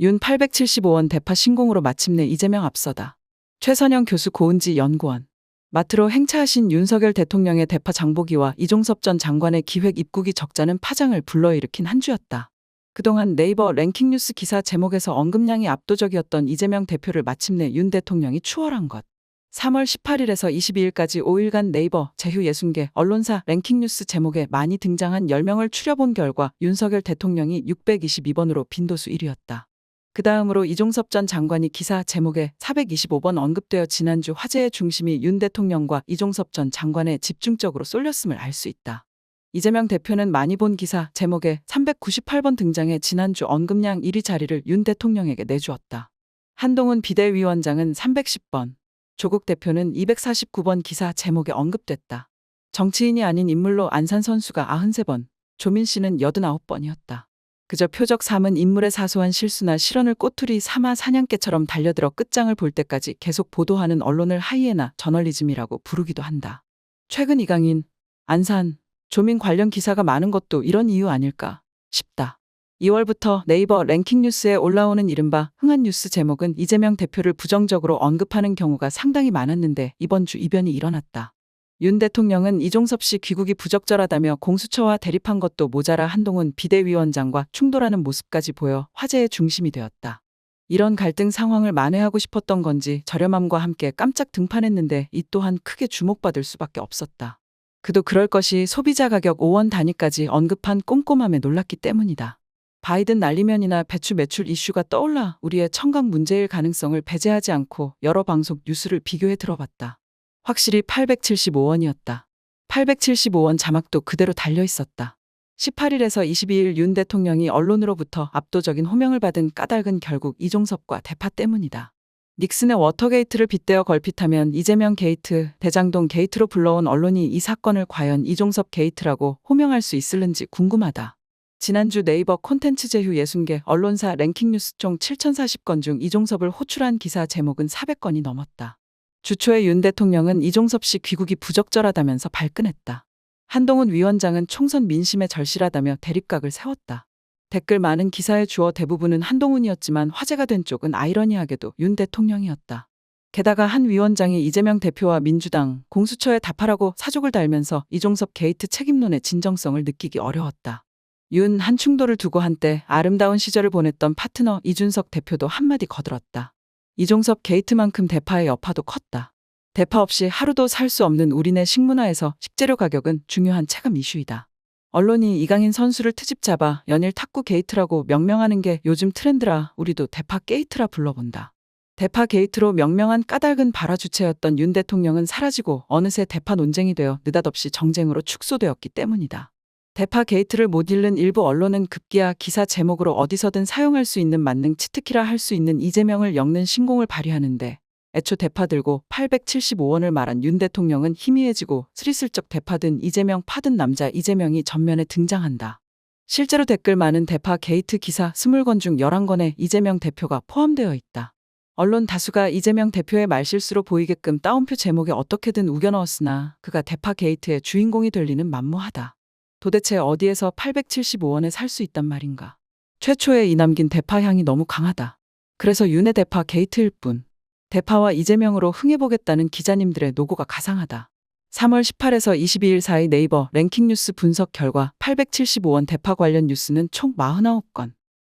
윤 875원 대파 신공으로 마침내 이재명 앞서다. 최선영 교수 고은지 연구원. 마트로 행차하신 윤석열 대통령의 대파 장보기와 이종섭 전 장관의 기획 입국이 적잖은 파장을 불러일으킨 한 주였다. 그동안 네이버 랭킹 뉴스 기사 제목에서 언급량이 압도적이었던 이재명 대표를 마침내 윤 대통령이 추월한 것. 3월 18일에서 22일까지 5일간 네이버 제휴 60개 언론사 랭킹 뉴스 제목에 많이 등장한 10명을 추려본 결과 윤석열 대통령이 622번으로 빈도수 1위였다. 그 다음으로 이종섭 전 장관이 기사 제목에 425번 언급되어 지난주 화제의 중심이 윤 대통령과 이종섭 전 장관에 집중적으로 쏠렸음을 알 수 있다. 이재명 대표는 많이 본 기사 제목에 398번 등장해 지난주 언급량 1위 자리를 윤 대통령에게 내주었다. 한동훈 비대위원장은 310번, 조국 대표는 249번 기사 제목에 언급됐다. 정치인이 아닌 인물로 안산 선수가 93번, 조민 씨는 89번이었다. 그저 표적 삼은 인물의 사소한 실수나 실언을 꼬투리 삼아 사냥개처럼 달려들어 끝장을 볼 때까지 계속 보도하는 언론을 하이에나 저널리즘이라고 부르기도 한다. 최근 이강인, 안산, 조민 관련 기사가 많은 것도 이런 이유 아닐까 싶다. 2월부터 네이버 랭킹 뉴스에 올라오는 이른바 흥한 뉴스 제목은 이재명 대표를 부정적으로 언급하는 경우가 상당히 많았는데 이번 주 이변이 일어났다. 윤 대통령은 이종섭 씨 귀국이 부적절하다며 공수처와 대립한 것도 모자라 한동훈 비대위원장과 충돌하는 모습까지 보여 화제의 중심이 되었다. 이런 갈등 상황을 만회하고 싶었던 건지 저렴함과 함께 깜짝 등판했는데 이 또한 크게 주목받을 수밖에 없었다. 그도 그럴 것이 소비자 가격 5원 단위까지 언급한 꼼꼼함에 놀랐기 때문이다. 바이든 날리면이나 배추 매출 이슈가 떠올라 우리의 청각 문제일 가능성을 배제하지 않고 여러 방송 뉴스를 비교해 들어봤다. 확실히 875원이었다. 875원 자막도 그대로 달려 있었다. 18일에서 22일 윤 대통령이 언론으로부터 압도적인 호명을 받은 까닭은 결국 이종섭과 대파 때문이다. 닉슨의 워터게이트를 빗대어 걸핏하면 이재명 게이트, 대장동 게이트로 불러온 언론이 이 사건을 과연 이종섭 게이트라고 호명할 수 있을는지 궁금하다. 지난주 네이버 콘텐츠 제휴 60개 언론사 랭킹 뉴스 총 7040건 중 이종섭을 호출한 기사 제목은 400건이 넘었다. 주초에 윤 대통령은 이종섭 씨 귀국이 부적절하다면서 발끈했다. 한동훈 위원장은 총선 민심에 절실하다며 대립각을 세웠다. 댓글 많은 기사의 주어 대부분은 한동훈이었지만 화제가 된 쪽은 아이러니하게도 윤 대통령이었다. 게다가 한 위원장이 이재명 대표와 민주당, 공수처에 답하라고 사족을 달면서 이종섭 게이트 책임론의 진정성을 느끼기 어려웠다. 윤 한 충돌을 두고 한때 아름다운 시절을 보냈던 파트너 이준석 대표도 한마디 거들었다. 이종섭 게이트만큼 대파의 여파도 컸다. 대파 없이 하루도 살 수 없는 우리네 식문화에서 식재료 가격은 중요한 체감 이슈이다. 언론이 이강인 선수를 트집 잡아 연일 탁구 게이트라고 명명하는 게 요즘 트렌드라 우리도 대파 게이트라 불러본다. 대파 게이트로 명명한 까닭은 발화 주체였던 윤 대통령은 사라지고 어느새 대파 논쟁이 되어 느닷없이 정쟁으로 축소되었기 때문이다. 대파 게이트를 못 읽는 일부 언론은 급기야 기사 제목으로 어디서든 사용할 수 있는 만능 치트키라 할 수 있는 이재명을 엮는 신공을 발휘하는데 애초 대파 들고 875원을 말한 윤 대통령은 희미해지고 스리슬쩍 대파 든 이재명 파든 남자 이재명이 전면에 등장한다. 실제로 댓글 많은 대파 게이트 기사 20건 중 11건에 이재명 대표가 포함되어 있다. 언론 다수가 이재명 대표의 말실수로 보이게끔 따옴표 제목에 어떻게든 우겨 넣었으나 그가 대파 게이트의 주인공이 될 리는 만무하다. 도대체 어디에서 875원에 살 수 있단 말인가. 최초에 이남긴 대파 향이 너무 강하다. 그래서 윤의 대파 게이트일 뿐. 대파와 이재명으로 흥해보겠다는 기자님들의 노고가 가상하다. 3월 18에서 22일 사이 네이버 랭킹 뉴스 분석 결과 875원 대파 관련 뉴스는 총 49건.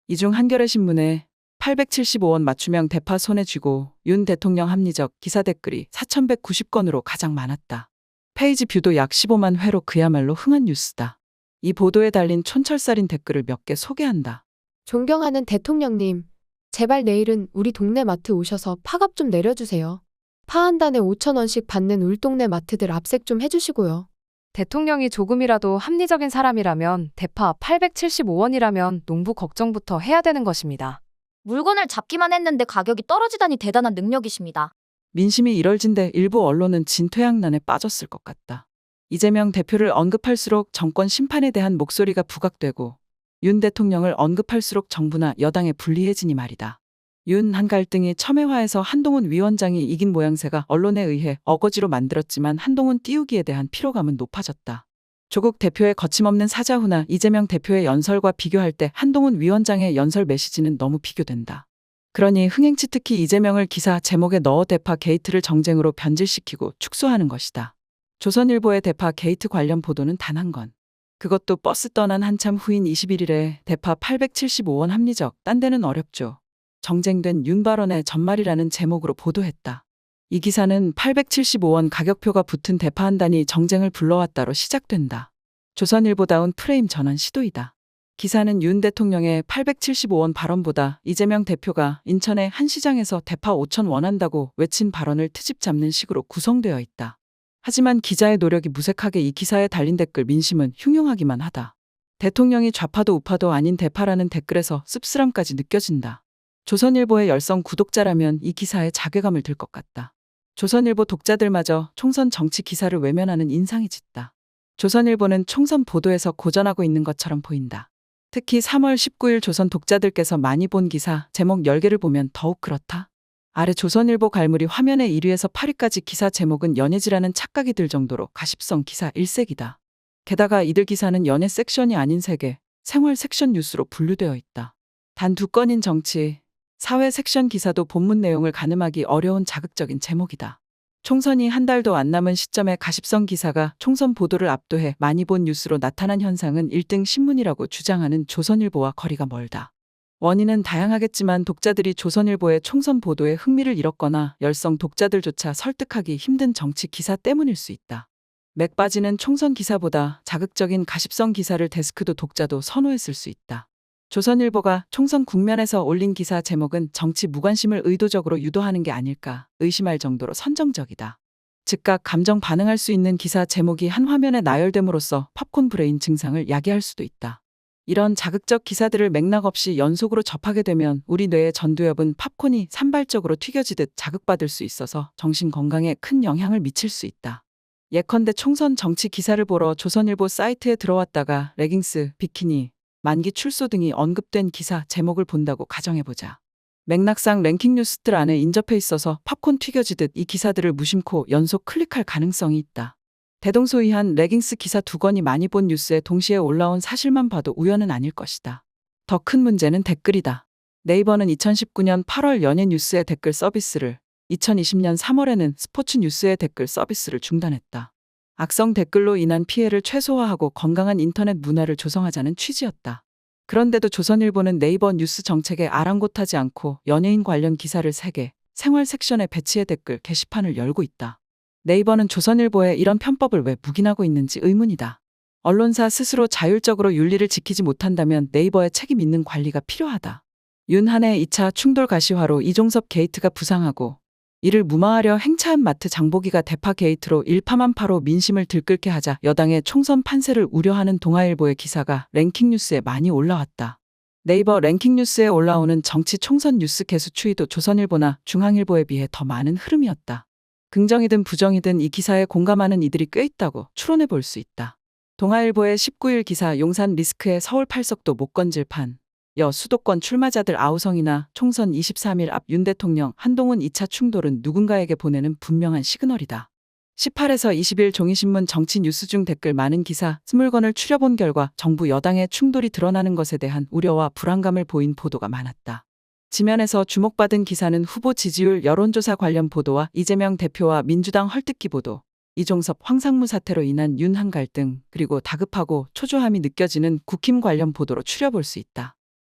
이 중 한겨레신문에 875원 맞춤형 대파 손에 쥐고 윤 대통령 합리적 기사 댓글이 4190건으로 가장 많았다. 페이지 뷰도 약 15만 회로 그야말로 흥한 뉴스다. 이 보도에 달린 촌철살인 댓글을 몇 개 소개한다. 존경하는 대통령님, 제발 내일은 우리 동네 마트 오셔서 파값 좀 내려주세요. 파 한 단에 5,000원씩 받는 울 동네 마트들 압색 좀 해주시고요. 대통령이 조금이라도 합리적인 사람이라면 대파 875원이라면 농부 걱정부터 해야 되는 것입니다. 물건을 잡기만 했는데 가격이 떨어지다니 대단한 능력이십니다. 민심이 이럴진데 일부 언론은 진퇴양난에 빠졌을 것 같다. 이재명 대표를 언급할수록 정권 심판에 대한 목소리가 부각되고 윤 대통령을 언급할수록 정부나 여당에 불리해지니 말이다. 윤 한 갈등이 첨예화해서 한동훈 위원장이 이긴 모양새가 언론에 의해 어거지로 만들었지만 한동훈 띄우기에 대한 피로감은 높아졌다. 조국 대표의 거침없는 사자후나 이재명 대표의 연설과 비교할 때 한동훈 위원장의 연설 메시지는 너무 비교된다. 그러니 흥행치 특히 이재명을 기사 제목에 넣어 대파 게이트를 정쟁으로 변질시키고 축소하는 것이다. 조선일보의 대파 게이트 관련 보도는 단 한 건. 그것도 버스 떠난 한참 후인 21일에 대파 875원 합리적, 딴 데는 어렵죠. 정쟁된 윤 발언의 전말이라는 제목으로 보도했다. 이 기사는 875원 가격표가 붙은 대파 한 단이 정쟁을 불러왔다로 시작된다. 조선일보다운 프레임 전환 시도이다. 기사는 윤 대통령의 875원 발언보다 이재명 대표가 인천의 한 시장에서 대파 5천 원 한다고 외친 발언을 트집 잡는 식으로 구성되어 있다. 하지만 기자의 노력이 무색하게 이 기사에 달린 댓글 민심은 흉흉하기만 하다. 대통령이 좌파도 우파도 아닌 대파라는 댓글에서 씁쓸함까지 느껴진다. 조선일보의 열성 구독자라면 이 기사에 자괴감을 들 것 같다. 조선일보 독자들마저 총선 정치 기사를 외면하는 인상이 짙다. 조선일보는 총선 보도에서 고전하고 있는 것처럼 보인다. 특히 3월 19일 조선 독자들께서 많이 본 기사 제목 10개를 보면 더욱 그렇다. 아래 조선일보 갈무리 화면의 1위에서 8위까지 기사 제목은 연예지라는 착각이 들 정도로 가십성 기사 일색이다. 게다가 이들 기사는 연예 섹션이 아닌 세계, 생활 섹션 뉴스로 분류되어 있다. 단 2건인 정치, 사회 섹션 기사도 본문 내용을 가늠하기 어려운 자극적인 제목이다. 총선이 한 달도 안 남은 시점에 가십성 기사가 총선 보도를 압도해 많이 본 뉴스로 나타난 현상은 1등 신문이라고 주장하는 조선일보와 거리가 멀다. 원인은 다양하겠지만 독자들이 조선일보의 총선 보도에 흥미를 잃었거나 열성 독자들조차 설득하기 힘든 정치 기사 때문일 수 있다. 맥 빠지는 총선 기사보다 자극적인 가십성 기사를 데스크도 독자도 선호했을 수 있다. 조선일보가 총선 국면에서 올린 기사 제목은 정치 무관심을 의도적으로 유도하는 게 아닐까 의심할 정도로 선정적이다. 즉각 감정 반응할 수 있는 기사 제목이 한 화면에 나열됨으로써 팝콘 브레인 증상을 야기할 수도 있다. 이런 자극적 기사들을 맥락 없이 연속으로 접하게 되면 우리 뇌의 전두엽은 팝콘이 산발적으로 튀겨지듯 자극받을 수 있어서 정신 건강에 큰 영향을 미칠 수 있다. 예컨대 총선 정치 기사를 보러 조선일보 사이트에 들어왔다가 레깅스, 비키니, 만기 출소 등이 언급된 기사 제목을 본다고 가정해보자. 맥락상 랭킹 뉴스들 안에 인접해 있어서 팝콘 튀겨지듯 이 기사들을 무심코 연속 클릭할 가능성이 있다. 대동소이한 레깅스 기사 2건이 많이 본 뉴스에 동시에 올라온 사실만 봐도 우연은 아닐 것이다. 더 큰 문제는 댓글이다. 네이버는 2019년 8월 연예 뉴스의 댓글 서비스를, 2020년 3월에는 스포츠 뉴스의 댓글 서비스를 중단했다. 악성 댓글로 인한 피해를 최소화하고 건강한 인터넷 문화를 조성하자는 취지였다. 그런데도 조선일보는 네이버 뉴스 정책에 아랑곳하지 않고 연예인 관련 기사를 3개, 생활 섹션에 배치해 댓글 게시판을 열고 있다. 네이버는 조선일보의 이런 편법을 왜 묵인하고 있는지 의문이다. 언론사 스스로 자율적으로 윤리를 지키지 못한다면 네이버의 책임 있는 관리가 필요하다. 윤한의 2차 충돌 가시화로 이종섭 게이트가 부상하고 이를 무마하려 행차한 마트 장보기가 대파 게이트로 일파만파로 민심을 들끓게 하자 여당의 총선 판세를 우려하는 동아일보의 기사가 랭킹 뉴스에 많이 올라왔다. 네이버 랭킹 뉴스에 올라오는 정치 총선 뉴스 개수 추이도 조선일보나 중앙일보에 비해 더 많은 흐름이었다. 긍정이든 부정이든 이 기사에 공감하는 이들이 꽤 있다고 추론해 볼 수 있다. 동아일보의 19일 기사 용산 리스크의 서울 팔석도 못 건질 판. 여 수도권 출마자들 아우성이나 총선 23일 앞 윤 대통령 한동훈 2차 충돌은 누군가에게 보내는 분명한 시그널이다. 18에서 20일 종이신문 정치 뉴스 중 댓글 많은 기사 20건을 추려본 결과 정부 여당의 충돌이 드러나는 것에 대한 우려와 불안감을 보인 보도가 많았다. 지면에서 주목받은 기사는 후보 지지율 여론조사 관련 보도와 이재명 대표와 민주당 헐뜯기 보도, 이종섭 황상무 사태로 인한 윤한 갈등, 그리고 다급하고 초조함이 느껴지는 국힘 관련 보도로 추려볼 수 있다.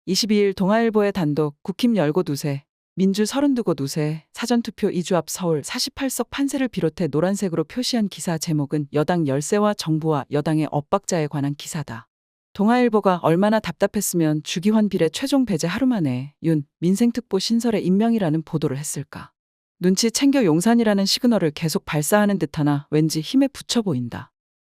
22일 동아일보의 단독 국힘 열고 두세, 민주 32곳 우세, 사전투표 2주 앞 서울 48석 판세를 비롯해 노란색으로 표시한 기사 제목은 여당 열세와 정부와 여당의 엇박자에 관한 기사다. 동아일보가 얼마나 답답했으면 주기환 비례 최종 배제 하루 만에 윤 민생특보 신설의 임명이라는 보도를 했을까. 눈치 챙겨 용산이라는 시그널을 계속 발사하는 듯하나 왠지 힘에 붙여 보인다.